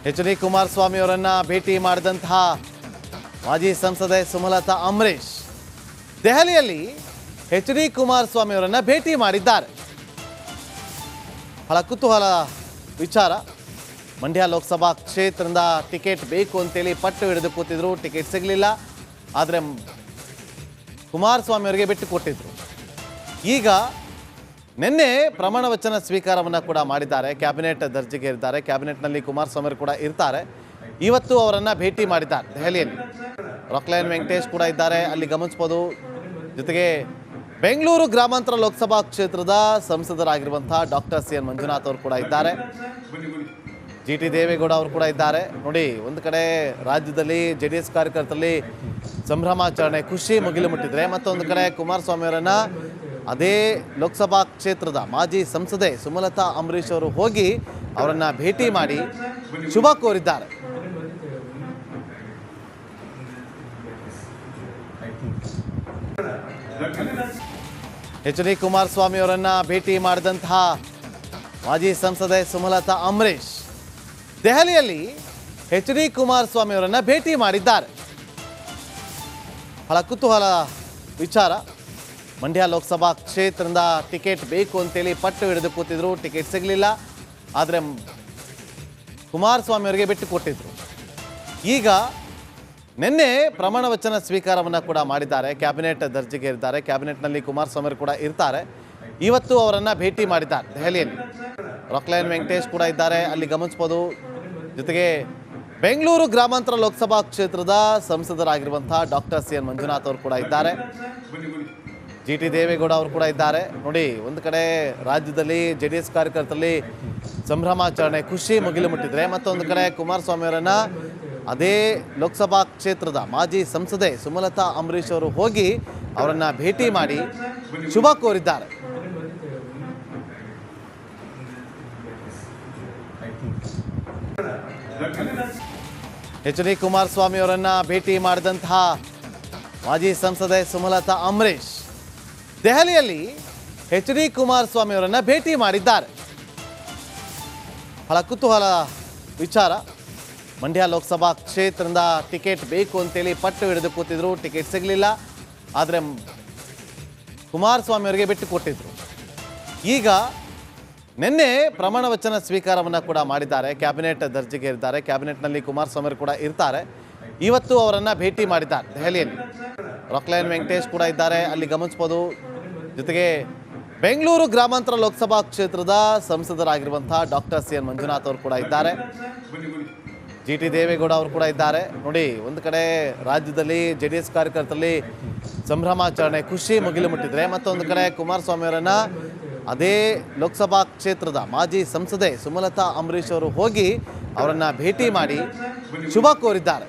H D Kumaraswamy ಅವರನ್ನ ಭೇಟಿ ಮಾಡಿದಂತಹ ಮಾಜಿ ಸಂಸದೆ ಸುಮಲತಾ ಅಂಬರೀಶ್ ದೆಹಲಿಯಲ್ಲಿ ಎಚ್ ಡಿ ಕುಮಾರಸ್ವಾಮಿ ಅವರನ್ನ ಭೇಟಿ ಮಾಡಿದ್ದಾರೆ. ಬಹಳ ಕುತೂಹಲ ವಿಚಾರ. ಮಂಡ್ಯ ಲೋಕಸಭಾ ಕ್ಷೇತ್ರದಿಂದ ಟಿಕೆಟ್ ಬೇಕು ಅಂತೇಳಿ ಪಟ್ಟು ಹಿಡಿದು ಕೂತಿದ್ರು, ಟಿಕೆಟ್ ಸಿಗಲಿಲ್ಲ. ಆದರೆ ಕುಮಾರಸ್ವಾಮಿ ಅವರಿಗೆ ಬಿಟ್ಟು ಕೊಟ್ಟಿದ್ರು. ಈಗ ನಿನ್ನೆ ಪ್ರಮಾಣ ವಚನ ಸ್ವೀಕಾರವನ್ನು ಕೂಡ ಮಾಡಿದ್ದಾರೆ. ಕ್ಯಾಬಿನೆಟ್ ದರ್ಜೆಗೆ ಇರ್ತಾರೆ. ಕ್ಯಾಬಿನೆಟ್ನಲ್ಲಿ ಕುಮಾರಸ್ವಾಮಿ ಅವರು ಕೂಡ ಇರ್ತಾರೆ. ಇವತ್ತು ಅವರನ್ನು ಭೇಟಿ ಮಾಡಿದ್ದಾರೆ ದೆಹಲಿಯಲ್ಲಿ. ರಾಕ್ಲೈನ್ ವೆಂಕಟೇಶ್ ಕೂಡ ಇದ್ದಾರೆ, ಅಲ್ಲಿ ಗಮನಿಸ್ಬೋದು. ಜೊತೆಗೆ ಬೆಂಗಳೂರು ಗ್ರಾಮಾಂತರ ಲೋಕಸಭಾ ಕ್ಷೇತ್ರದ ಸಂಸದರಾಗಿರುವಂತಹ ಡಾಕ್ಟರ್ ಸಿ ಎನ್ ಮಂಜುನಾಥ್ ಅವರು ಕೂಡ ಇದ್ದಾರೆ. ಜಿ ಟಿ ದೇವೇಗೌಡ ಅವರು ಕೂಡ ಇದ್ದಾರೆ. ನೋಡಿ, ಒಂದು ಕಡೆ ರಾಜ್ಯದಲ್ಲಿ JDS ಕಾರ್ಯಕರ್ತರಲ್ಲಿ ಸಂಭ್ರಮಾಚರಣೆ, ಖುಷಿ ಮುಗಿಲು ಮುಟ್ಟಿದ್ರೆ, ಮತ್ತೊಂದು ಕಡೆ ಕುಮಾರಸ್ವಾಮಿ ಅವರನ್ನ ಅದೇ ಲೋಕಸಭಾ ಕ್ಷೇತ್ರದ ಮಾಜಿ ಸಂಸದೆ ಸುಮಲತಾ ಅಂಬರೀಶ್ ಅವರು ಹೋಗಿ ಅವರನ್ನ ಭೇಟಿ ಮಾಡಿ ಶುಭ ಕೋರಿದ್ದಾರೆ. ಎಚ್ ಡಿ ಕುಮಾರಸ್ವಾಮಿ ಅವರನ್ನ ಭೇಟಿ ಮಾಡಿದಂತಹ ಮಾಜಿ ಸಂಸದೆ ಸುಮಲತಾ ಅಂಬರೀಶ್ ದೆಹಲಿಯಲ್ಲಿ ಎಚ್ ಡಿ ಕುಮಾರಸ್ವಾಮಿ ಅವರನ್ನ ಭೇಟಿ ಮಾಡಿದ್ದಾರೆ. ಬಹಳ ಕುತೂಹಲ ವಿಚಾರ. ಮಂಡ್ಯ ಲೋಕಸಭಾ ಕ್ಷೇತ್ರದಿಂದ ಟಿಕೆಟ್ ಬೇಕು ಅಂತೇಳಿ ಪಟ್ಟು ಹಿಡಿದು ಕೂತಿದ್ರು, ಟಿಕೆಟ್ ಸಿಗಲಿಲ್ಲ. ಆದರೆ ಕುಮಾರಸ್ವಾಮಿ ಅವರಿಗೆ ಬಿಟ್ಟು ಕೊಟ್ಟಿದ್ರು. ಈಗ ನಿನ್ನೆ ಪ್ರಮಾಣ ವಚನ ಸ್ವೀಕಾರವನ್ನು ಕೂಡ ಮಾಡಿದ್ದಾರೆ. ಕ್ಯಾಬಿನೆಟ್ ದರ್ಜೆಗೆ ಇರ್ತಾರೆ. ಕ್ಯಾಬಿನೆಟ್ನಲ್ಲಿ ಕುಮಾರಸ್ವಾಮಿ ಅವರು ಕೂಡ ಇರ್ತಾರೆ. ಇವತ್ತು ಅವರನ್ನು ಭೇಟಿ ಮಾಡಿದ್ದಾರೆ ದೆಹಲಿಯಲ್ಲಿ. ರಾಕ್ಲೈನ್ ವೆಂಕಟೇಶ್ ಕೂಡ ಇದ್ದಾರೆ, ಅಲ್ಲಿ ಗಮನಿಸ್ಬೋದು. ಜೊತೆಗೆ ಬೆಂಗಳೂರು ಗ್ರಾಮಾಂತರ ಲೋಕಸಭಾ ಕ್ಷೇತ್ರದ ಸಂಸದರಾಗಿರುವಂತಹ ಡಾಕ್ಟರ್ ಸಿ ಎನ್ ಮಂಜುನಾಥ್ ಅವರು ಕೂಡ ಇದ್ದಾರೆ. ಜಿ ಟಿ ದೇವೇಗೌಡ ಅವರು ಕೂಡ ಇದ್ದಾರೆ. ನೋಡಿ, ಒಂದು ಕಡೆ ರಾಜ್ಯದಲ್ಲಿ JDS ಕಾರ್ಯಕರ್ತರಲ್ಲಿ ಸಂಭ್ರಮಾಚರಣೆ, ಖುಷಿ ಮುಗಿಲು ಮುಟ್ಟಿದ್ರೆ, ಮತ್ತೊಂದು ಕಡೆ ಕುಮಾರಸ್ವಾಮಿ ಅವರನ್ನ ಅದೇ ಲೋಕಸಭಾ ಕ್ಷೇತ್ರದ ಮಾಜಿ ಸಂಸದೆ ಸುಮಲತಾ ಅಂಬರೀಶ್ ಅವರು ಹೋಗಿ ಅವರನ್ನ ಭೇಟಿ ಮಾಡಿ ಶುಭ ಕೋರಿದ್ದಾರೆ. ಎಚ್ ಡಿ ಕುಮಾರಸ್ವಾಮಿ ಅವರನ್ನ ಭೇಟಿ ಮಾಡಿದಂತಹ ಮಾಜಿ ಸಂಸದೆ ಸುಮಲತಾ ಅಂಬರೀಶ್ ದೆಹಲಿಯಲ್ಲಿ ಎಚ್ ಡಿ ಕುಮಾರಸ್ವಾಮಿ ಅವರನ್ನ ಭೇಟಿ ಮಾಡಿದ್ದಾರೆ. ಬಹಳ ಕುತೂಹಲ ವಿಚಾರ. ಮಂಡ್ಯ ಲೋಕಸಭಾ ಕ್ಷೇತ್ರದಿಂದ ಟಿಕೆಟ್ ಬೇಕು ಅಂತೇಳಿ ಪಟ್ಟು ಹಿಡಿದು ಕೂತಿದ್ರು, ಟಿಕೆಟ್ ಸಿಗಲಿಲ್ಲ. ಆದರೆ ಕುಮಾರಸ್ವಾಮಿ ಅವರಿಗೆ ಬಿಟ್ಟು ಕೊಟ್ಟಿದ್ರು. ಈಗ ನಿನ್ನೆ ಪ್ರಮಾಣ ವಚನ ಸ್ವೀಕಾರವನ್ನು ಕೂಡ ಮಾಡಿದ್ದಾರೆ. ಕ್ಯಾಬಿನೆಟ್ ದರ್ಜೆಗೆ ಇರ್ತಾರೆ. ಕ್ಯಾಬಿನೆಟ್ನಲ್ಲಿ ಕುಮಾರಸ್ವಾಮಿ ಅವರು ಕೂಡ ಇರ್ತಾರೆ. ಇವತ್ತು ಅವರನ್ನು ಭೇಟಿ ಮಾಡಿದ್ದಾರೆ ದೆಹಲಿಯಲ್ಲಿ. ರಾಕ್ಲೈನ್ ವೆಂಕಟೇಶ್ ಕೂಡ ಇದ್ದಾರೆ, ಅಲ್ಲಿ ಗಮನಿಸ್ಬೋದು. ಜೊತೆಗೆ ಬೆಂಗಳೂರು ಗ್ರಾಮಾಂತರ ಲೋಕಸಭಾ ಕ್ಷೇತ್ರದ ಸಂಸದರಾಗಿರುವಂತಹ ಡಾಕ್ಟರ್ ಸಿ ಎನ್ ಮಂಜುನಾಥ್ ಅವರು ಕೂಡ ಇದ್ದಾರೆ. ಜಿ ಟಿ ದೇವೇಗೌಡ ಅವರು ಕೂಡ ಇದ್ದಾರೆ. ನೋಡಿ, ಒಂದು ಕಡೆ ರಾಜ್ಯದಲ್ಲಿ JDS ಕಾರ್ಯಕರ್ತರಲ್ಲಿ ಸಂಭ್ರಮಾಚರಣೆ, ಖುಷಿ ಮುಗಿಲು ಮುಟ್ಟಿದ್ರೆ, ಮತ್ತೊಂದು ಕಡೆ ಕುಮಾರಸ್ವಾಮಿ ಅವರನ್ನ ಅದೇ ಲೋಕಸಭಾ ಕ್ಷೇತ್ರದ ಮಾಜಿ ಸಂಸದೆ ಸುಮಲತಾ ಅಂಬರೀಶ್ ಅವರು ಹೋಗಿ ಅವರನ್ನ ಭೇಟಿ ಮಾಡಿ ಶುಭ ಕೋರಿದ್ದಾರೆ.